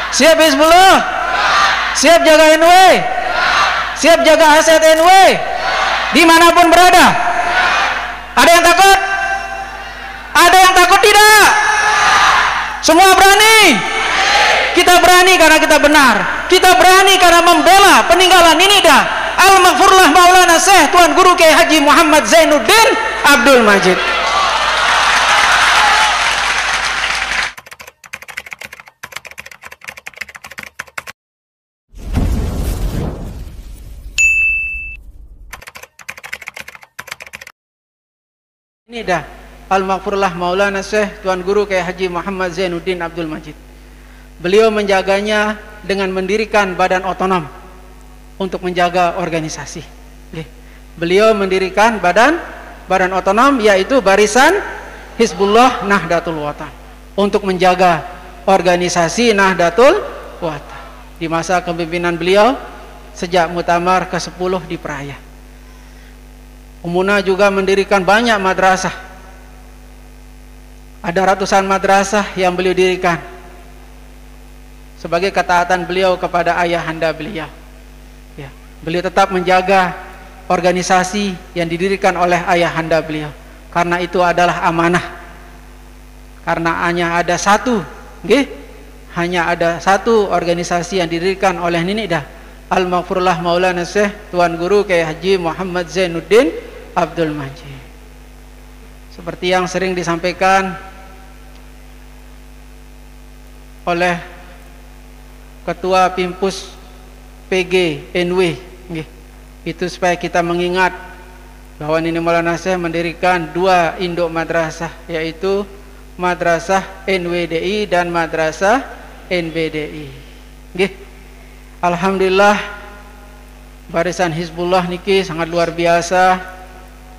Siap Hizbullah? Siap jaga NW? Siap jaga aset NW? Dimanapun berada? Ada yang takut? Ada yang takut tidak? Semua berani? Kita berani karena kita benar. Kita berani karena membela peninggalan Ninidah Al-Maghfurlah Maulana Syekh Tuan Guru Kiai Haji Muhammad Zainuddin Abdul Majid. Ninidah Al-Maghfurlah Maulana Syekh Tuan Guru Kiai Haji Muhammad Zainuddin Abdul Majid. Beliau menjaganya dengan mendirikan badan otonom untuk menjaga organisasi. Beliau mendirikan badan otonom, yaitu Barisan Hizbullah Nahdlatul Watan, untuk menjaga organisasi Nahdlatul Watan di masa kepemimpinan beliau sejak Muktamar ke-10 di Praia. Umuna juga mendirikan banyak madrasah. Ada ratusan madrasah yang beliau dirikan sebagai ketaatan beliau kepada ayahanda beliau. Ya, beliau tetap menjaga organisasi yang didirikan oleh ayahanda beliau, karena itu adalah amanah. Karena hanya ada satu organisasi yang didirikan oleh Ninidah Al-Maghfurlah Maulana Syekh Tuan Guru Kiai Haji Muhammad Zainuddin Abdul Majid. Seperti yang sering disampaikan oleh Ketua Pimpus PG NW, itu supaya kita mengingat bahwa Nini Maulana Syekh mendirikan 2 induk madrasah, yaitu Madrasah NWDI dan Madrasah NBDI. Alhamdulillah, Barisan Hizbullah niki sangat luar biasa,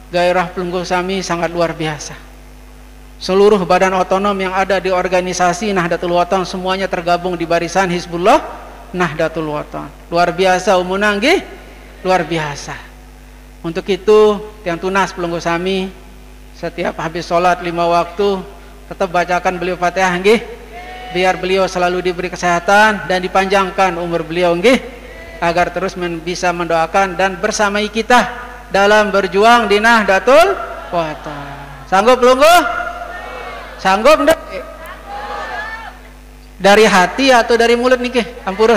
gairah pelungguh sami sangat luar biasa. Seluruh badan otonom yang ada di organisasi Nahdlatul Watan semuanya tergabung di Barisan Hizbullah Nahdlatul Watan. Luar biasa umuna nggih, luar biasa. Untuk itu tiang tunas pelungguh sami setiap habis sholat 5 waktu tetap bacakan beliau Fatihah nggih, biar beliau selalu diberi kesehatan dan dipanjangkan umur beliau nggih, agar terus bisa mendoakan dan bersamai kita dalam berjuang di Nahdlatul Watan. Sanggup pelungguh? Sanggup ndak? Dari hati atau dari mulut niki? Ampura.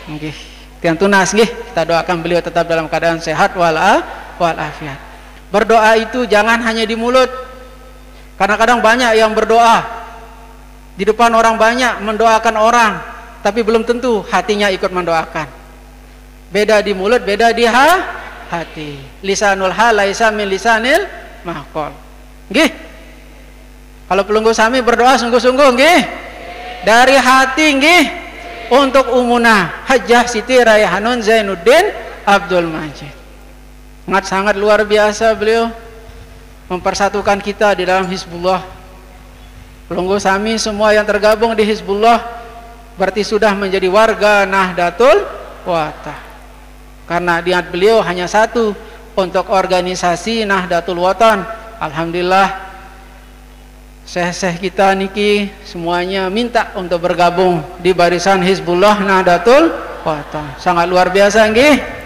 Nggih. Tiang tunas nggih, kita doakan beliau tetap dalam keadaan sehat walafiat. Berdoa itu jangan hanya di mulut. Kadang-kadang banyak yang berdoa di depan orang banyak mendoakan orang, tapi belum tentu hatinya ikut mendoakan. Beda di mulut, beda di hati. Lisanul hal laisa min lisanil maqal. Nggih. Kalau pelungguh sami berdoa sungguh-sungguh nggih, dari hati nggih, untuk umuna Hajjah Siti Raihanun Zainuddin Abdul Majid. Sangat luar biasa beliau mempersatukan kita di dalam Hizbullah. Pelungguh sami semua yang tergabung di Hizbullah berarti sudah menjadi warga Nahdlatul Watan, karena niat beliau hanya satu, untuk organisasi Nahdlatul Watan. Alhamdulillah, syekh-syekh kita niki semuanya minta untuk bergabung di Barisan Hizbullah Nahdlatul Watan. Sangat luar biasa nggih.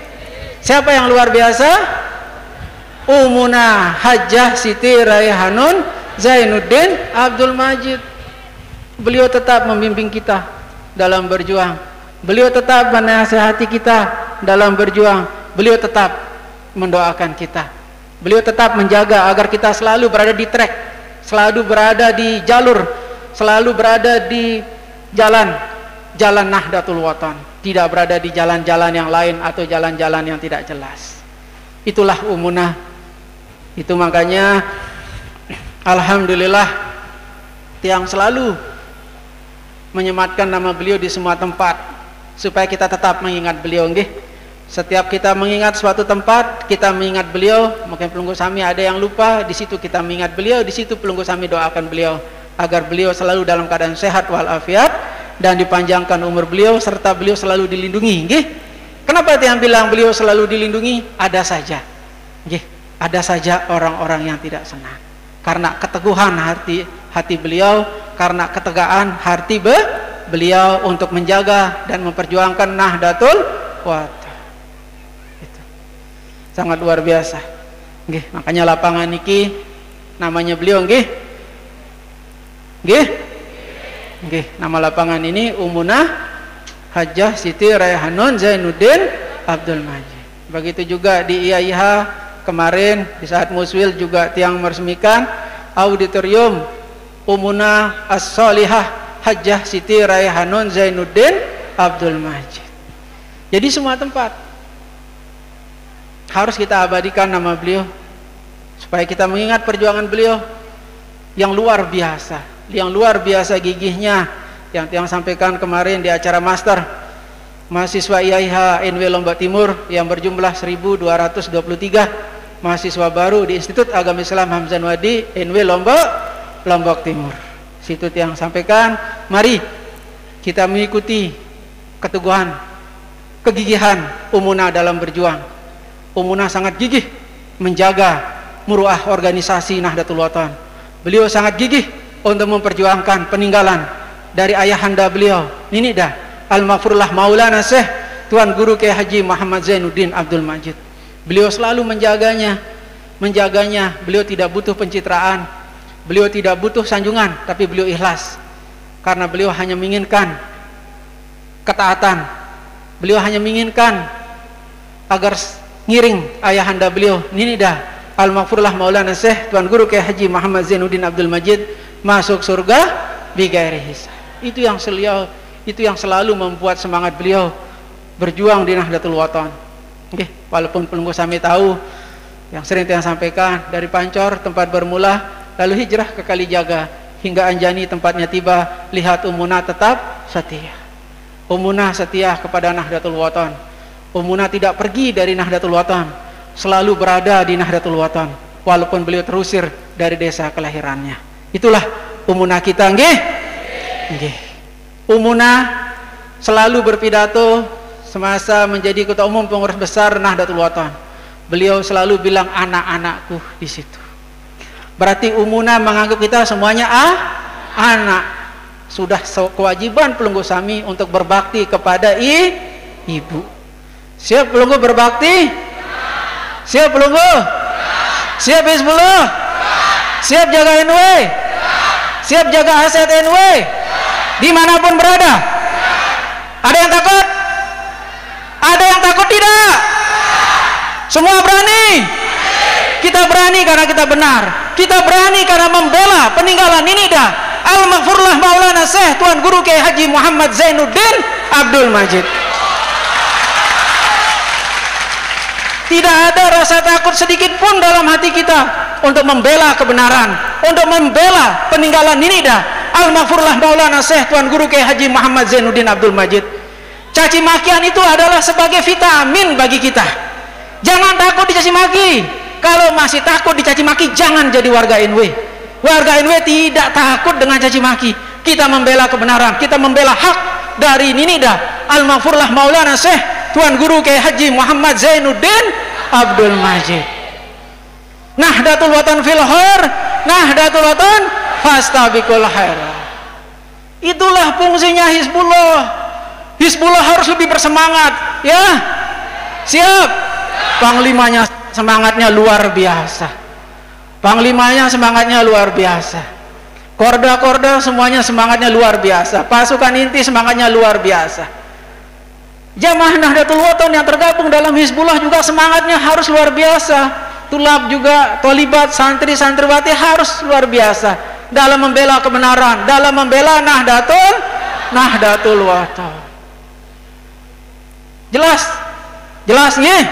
Siapa yang luar biasa? Umuna Hajjah Siti Raihanun Zainuddin Abdul Majid. Beliau tetap membimbing kita dalam berjuang. Beliau tetap menasihati kita dalam berjuang. Beliau tetap mendoakan kita. Beliau tetap menjaga agar kita selalu berada di track, selalu berada di jalur, selalu berada di jalan Nahdlatul Watan, tidak berada di jalan-jalan yang lain atau jalan-jalan yang tidak jelas. Itulah umunah. Itu makanya alhamdulillah tiang selalu menyematkan nama beliau di semua tempat supaya kita tetap mengingat beliau nggih. Setiap kita mengingat suatu tempat, kita mengingat beliau. Mungkin pelungguh sami ada yang lupa, di situ kita mengingat beliau, di situ pelungguh sami doakan beliau agar beliau selalu dalam keadaan sehat walafiat dan dipanjangkan umur beliau, serta beliau selalu dilindungi nggih. Kenapa tiang bilang beliau selalu dilindungi? Ada saja nggih, ada saja orang-orang yang tidak senang karena keteguhan hati beliau, karena ketegaan hati beliau untuk menjaga dan memperjuangkan Nahdlatul Wathon. Itu sangat luar biasa. Nggih, makanya lapangan niki namanya beliau nggih. Nggih. Nggih, nama lapangan ini Umunah Hajjah Siti Raihanun Zainuddin Abdul Majid. Begitu juga di IAIH kemarin di saat Muswil juga tiang meresmikan auditorium Umunah As-Solihah Hajjah Siti Raihanun Zainuddin Abdul Majid. Jadi semua tempat harus kita abadikan nama beliau supaya kita mengingat perjuangan beliau yang luar biasa gigihnya yang sampaikan kemarin di acara master mahasiswa IAIH NW Lombok Timur yang berjumlah 1223 mahasiswa baru di Institut Agama Islam Hamzah Wadi NW Lombok Timur. Situ yang sampaikan, mari kita mengikuti keteguhan, kegigihan Umunah dalam berjuang. Umunah sangat gigih menjaga muruah organisasi Nahdlatul Wathon. Beliau sangat gigih untuk memperjuangkan peninggalan dari ayahanda beliau, Ninida Al-Maghfurlah Maulana Syekh Tuan Guru Kiai Haji Muhammad Zainuddin Abdul Majid. Beliau selalu menjaganya. Beliau tidak butuh pencitraan, beliau tidak butuh sanjungan, tapi beliau ikhlas karena beliau hanya menginginkan ketaatan. Beliau hanya menginginkan agar ngiring ayahanda beliau, Ninida Al-Maghfurlah Maulana Syekh Tuan Guru Kiai Haji Muhammad Zainuddin Abdul Majid masuk surga bighairi hisab. Itu yang selalu membuat semangat beliau berjuang di Nahdlatul Wathon. Oke, walaupun pelunggu kami tahu yang sering saya sampaikan dari Pancor tempat bermula, lalu hijrah ke Kalijaga hingga Anjani tempatnya tiba, lihat Umunah tetap setia. Umunah setia kepada Nahdlatul Wathon. Umunah tidak pergi dari Nahdlatul Wathon, selalu berada di Nahdlatul Wathon walaupun beliau terusir dari desa kelahirannya. Itulah Umunah kita, nggih. Nggih. Umunah selalu berpidato semasa menjadi ketua umum pengurus besar Nahdlatul Wathon. Beliau selalu bilang anak-anakku di situ. Berarti Umunah menganggap kita semuanya anak. Sudah kewajiban pelunggu sami untuk berbakti kepada ibu. Siap pelunggu berbakti? Siap pelunggu? Siap Hizbullah? Siap jaga NW? Siap jaga aset NW? Dimanapun berada? Ada yang takut? Ada yang takut tidak? Semua berani? Kita berani karena kita benar. Kita berani karena membela peninggalan Ninida Al-Maghfurlah Maulana Syekh Tuan Guru Kiai Haji Muhammad Zainuddin Abdul Majid. Tidak ada rasa takut sedikit pun dalam hati kita untuk membela kebenaran, untuk membela peninggalan Ninida Al-Maghfurlah Maulana Syekh Tuan Guru Kiai Haji Muhammad Zainuddin Abdul Majid. Caci makian itu adalah sebagai vitamin bagi kita. Jangan takut dicaci maki. Kalau masih takut dicaci maki, jangan jadi warga NW. Warga NW tidak takut dengan caci maki. Kita membela kebenaran, kita membela hak dari Ninida Al-Maghfurlah Maulana Syekh Tuan Guru Kiai Haji Muhammad Zainuddin Abdul Majid. Nahdlatul Wathon fil khair, Nahdlatul Wathon fastabiqul khairat. Itulah fungsinya Hizbullah. Hizbullah harus lebih bersemangat, ya. Siap. Panglimanya semangatnya luar biasa. Panglimanya semangatnya luar biasa. Korda-korda semuanya semangatnya luar biasa. Pasukan inti semangatnya luar biasa. Jamaah Nahdlatul Wathon yang tergabung dalam Hizbullah juga semangatnya harus luar biasa. Tulab juga, tolibat, santri, santriwati harus luar biasa dalam membela kebenaran, dalam membela Nahdlatul Wathon. Jelas? Jelas nih?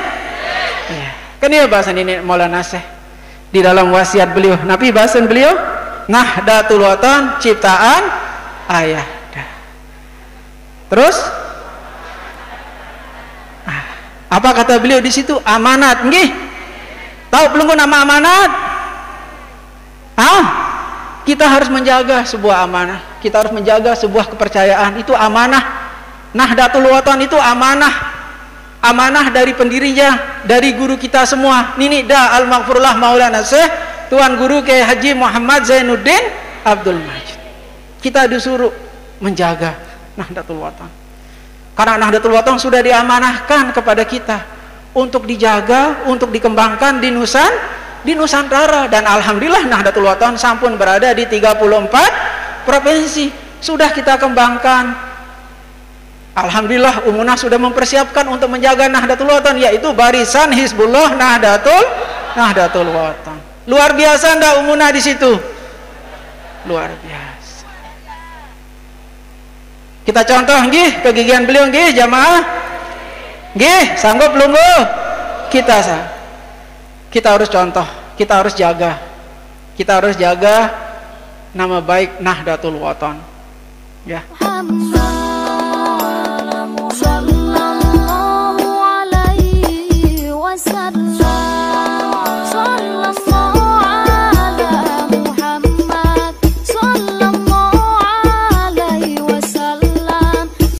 Ya. Kan ini bahasan ini Maulana Syekh di dalam wasiat beliau. Nabi bahasan beliau Nahdlatul Wathon ciptaan ayahanda. Terus apa kata beliau di situ? Amanat, nggih. Tahu pelunggu nama amanat? Kita harus menjaga sebuah amanah. Kita harus menjaga sebuah kepercayaan. Itu amanah. Nahdlatul Wathon itu amanah. Amanah dari pendirinya, dari guru kita semua, Ninida Al-Maghfurlah Maulana Syekh Tuan Guru Kiai Haji Muhammad Zainuddin Abdul Majid. Kita disuruh menjaga Nahdlatul Wathon. Karena Nahdlatul Wathon sudah diamanahkan kepada kita untuk dijaga, untuk dikembangkan di Nusantara, dan alhamdulillah Nahdlatul Wathon sampun berada di 34 provinsi. Sudah kita kembangkan. Alhamdulillah Umunah sudah mempersiapkan untuk menjaga Nahdlatul Wathon, yaitu Barisan Hizbullah Nahdlatul Wathon. Luar biasa enggak Umunah di situ? Luar biasa. Kita contoh nggih kegigihan beliau nggih jamaah. Nggih, sanggup belum Bu? Kita harus contoh, kita harus jaga. Kita harus jaga nama baik Nahdlatul Wathon. Ya.